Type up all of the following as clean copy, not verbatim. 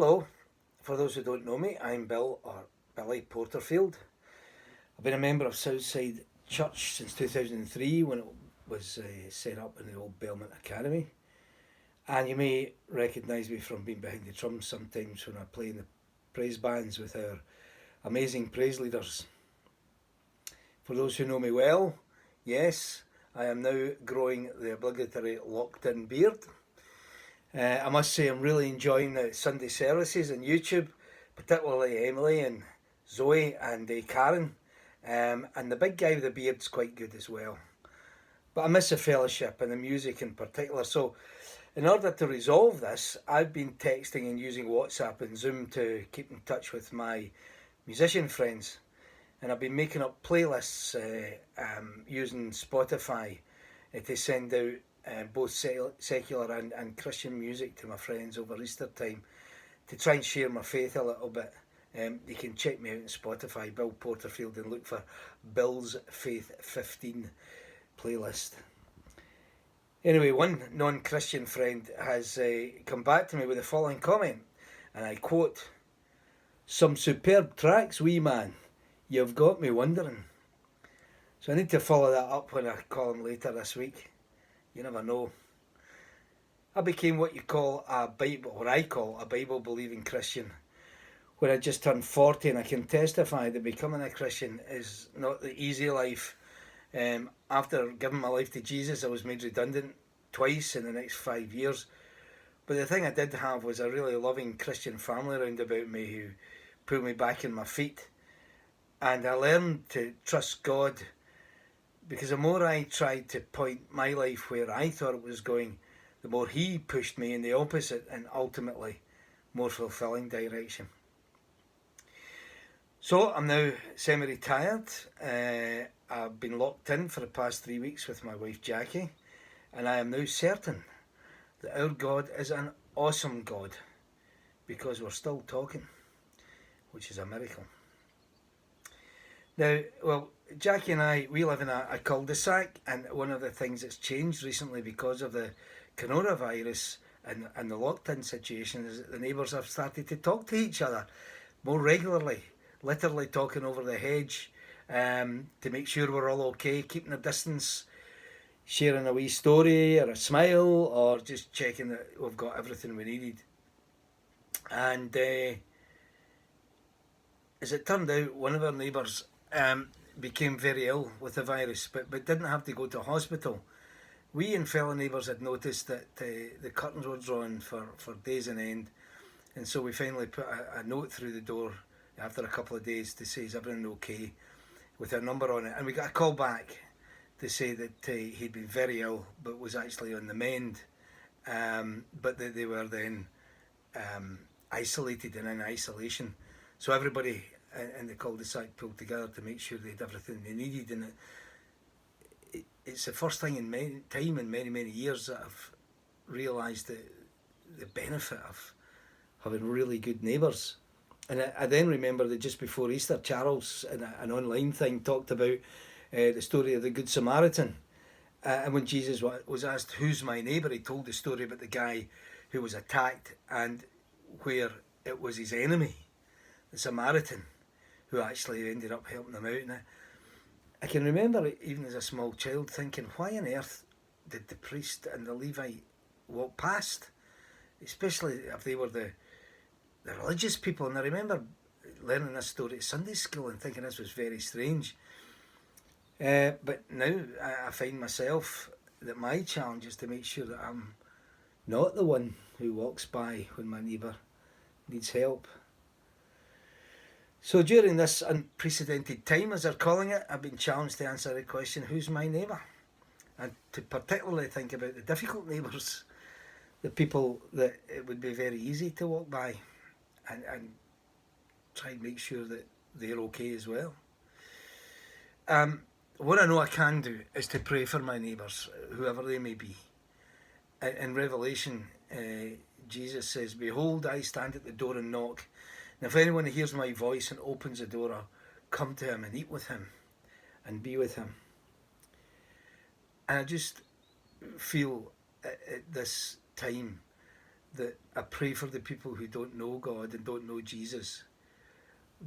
Hello, for those who don't know me, I'm Bill or Billy Porterfield. I've been a member of Southside Church since 2003 when it was set up in the old Belmont Academy. And you may recognise me from being behind the drums sometimes when I play in the praise bands with our amazing praise leaders. For those who know me well, yes, I am now growing the obligatory locked in beard. I must say I'm really enjoying the Sunday services on YouTube, particularly Emily and Zoe and Karen. And the big guy with the beard's quite good as well. But I miss the fellowship and the music in particular. So in order to resolve this, I've been texting and using WhatsApp and Zoom to keep in touch with my musician friends. And I've been making up playlists using Spotify to send out both secular and Christian music to my friends over Easter time to try and share my faith a little bit. You can check me out on Spotify, Bill Porterfield, and look for Bill's Faith 15 playlist. Anyway, one non-Christian friend has come back to me with the following comment, and I quote, "Some superb tracks, wee man. You've got me wondering." So I need to follow that up when I call him later this week. You never know. I became what you call a Bible, or I call a Bible-believing Christian, when I just turned 40, and I can testify that becoming a Christian is not the easy life. After giving my life to Jesus, I was made redundant twice in the next 5 years. But the thing I did have was a really loving Christian family around about me who pulled me back on my feet. And I learned to trust God, because the more I tried to point my life where I thought it was going, the more He pushed me in the opposite and ultimately more fulfilling direction. So I'm now semi-retired. I've been locked in for the past 3 weeks with my wife Jackie, and I am now certain that our God is an awesome God, because we're still talking, which is a miracle. Now, well, Jackie and I, we live in a cul-de-sac, and one of the things that's changed recently because of the coronavirus and the locked-in situation is that the neighbours have started to talk to each other more regularly, literally talking over the hedge to make sure we're all okay, keeping a distance, sharing a wee story or a smile, or just checking that we've got everything we needed. And as it turned out, one of our neighbours became very ill with the virus, but didn't have to go to hospital. We and fellow neighbours had noticed that the curtains were drawn for days on end, and so we finally put a note through the door after a couple of days to say, "Is everything okay?" with our number on it. And we got a call back to say that he'd been very ill but was actually on the mend, but that they were then isolated and in isolation. So everybody in the cul-de-sac pulled together to make sure they had everything they needed. And it's the first thing in many years that I've realised the benefit of having really good neighbours. And I then remember that just before Easter, Charles, in an online thing, talked about the story of the Good Samaritan. And when Jesus was asked, "Who's my neighbour?" he told the story about the guy who was attacked and where it was his enemy, the Samaritan, who actually ended up helping him out. And I can remember, even as a small child, thinking, why on earth did the priest and the Levite walk past? Especially if they were the religious people. And I remember learning this story at Sunday school and thinking this was very strange. But now I find myself that my challenge is to make sure that I'm not the one who walks by when my neighbour needs help. So during this unprecedented time, as they're calling it, I've been challenged to answer the question, who's my neighbour? And to particularly think about the difficult neighbours, the people that it would be very easy to walk by, and try and make sure that they're okay as well. What I know I can do is to pray for my neighbours, whoever they may be. In Revelation, Jesus says, "Behold, I stand at the door and knock. And if anyone hears my voice and opens the door, I'll come to him and eat with him and be with him." And I just feel at this time that I pray for the people who don't know God and don't know Jesus,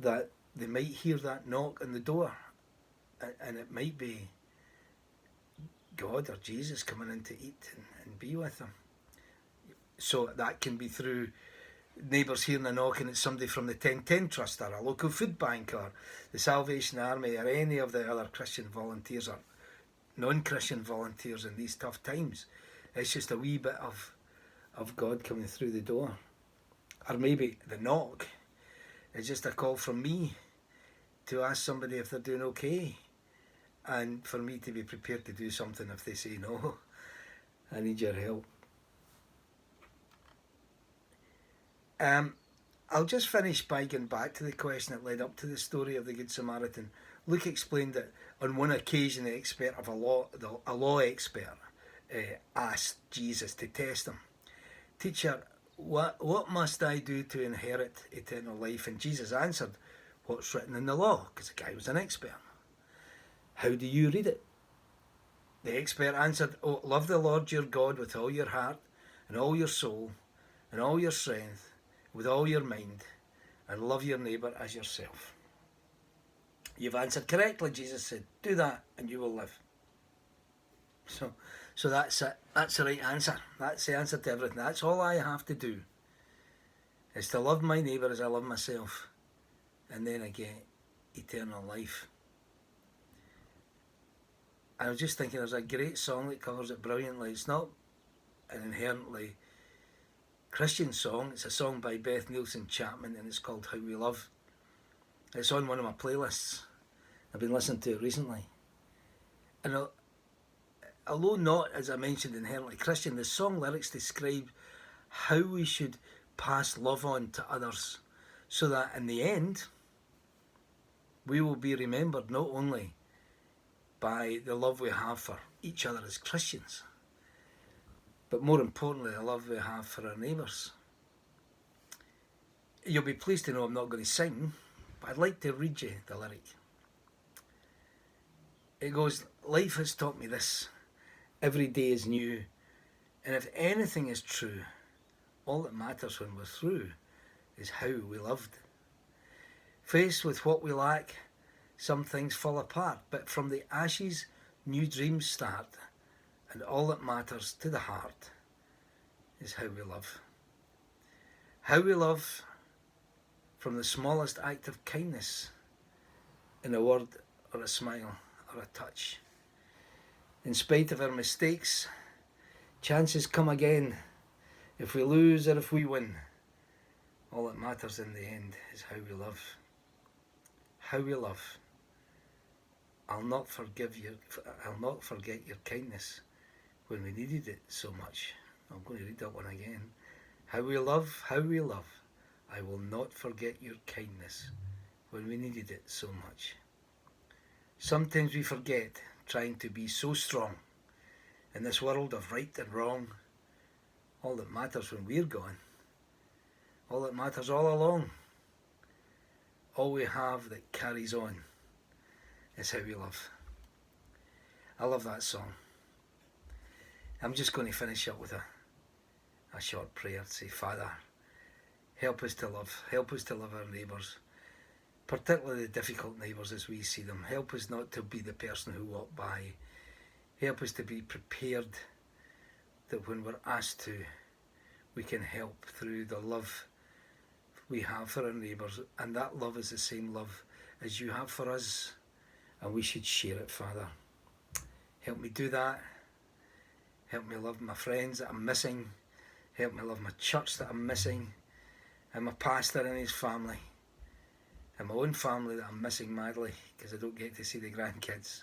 that they might hear that knock on the door, and it might be God or Jesus coming in to eat and be with them. So that can be through neighbours hearing a knock and it's somebody from the 1010 Trust or a local food bank or the Salvation Army or any of the other Christian volunteers or non-Christian volunteers in these tough times. It's just a wee bit of God coming through the door. Or maybe the knock is just a call from me to ask somebody if they're doing okay, and for me to be prepared to do something if they say no. I need your help. I'll just finish by going back to the question that led up to the story of the Good Samaritan. Luke explained that on one occasion the expert of a law expert asked Jesus to test him. Teacher, what must I do to inherit eternal life? And Jesus answered, what's written in the law? Because the guy was an expert. How do you read it? The expert answered, love the Lord your God with all your heart and all your soul and all your strength, with all your mind, and love your neighbour as yourself. You've answered correctly, Jesus said. Do that and you will live. So that's it. That's the right answer. That's the answer to everything. That's all I have to do, is to love my neighbour as I love myself, and then I get eternal life. I was just thinking, there's a great song that covers it brilliantly. It's not an inherently Christian song. It's a song by Beth Nielsen Chapman, and it's called How We Love. It's on one of my playlists. I've been listening to it recently. And although not, as I mentioned, inherently Christian, the song lyrics describe how we should pass love on to others, so that in the end we will be remembered not only by the love we have for each other as Christians, but more importantly, the love we have for our neighbours. You'll be pleased to know I'm not going to sing, but I'd like to read you the lyric. It goes, life has taught me this. Every day is new. And if anything is true, all that matters when we're through is how we loved. Faced with what we lack, some things fall apart, but from the ashes, new dreams start. And all that matters to the heart is how we love. How we love from the smallest act of kindness, in a word or a smile or a touch. In spite of our mistakes, chances come again. If we lose or if we win, all that matters in the end is how we love. How we love. I'll not forget your kindness when we needed it so much. I'm going to read that one again. How we love, I will not forget your kindness when we needed it so much. Sometimes we forget, trying to be so strong in this world of right and wrong. All that matters when we're gone, all that matters all along, all we have that carries on is how we love. I love that song. I'm just going to finish up with a short prayer. Say, Father, help us to love our neighbours, particularly the difficult neighbours as we see them. Help us not to be the person who walk by. Help us to be prepared that when we're asked to, we can help through the love we have for our neighbours, and that love is the same love as you have for us, and we should share it, Father. Help me do that. Help me love my friends that I'm missing. Help me love my church that I'm missing, and my pastor and his family, and my own family that I'm missing madly because I don't get to see the grandkids.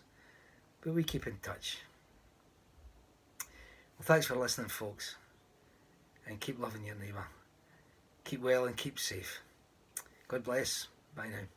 But we keep in touch. Well, thanks for listening, folks, and keep loving your neighbour. Keep well and keep safe. God bless. Bye now.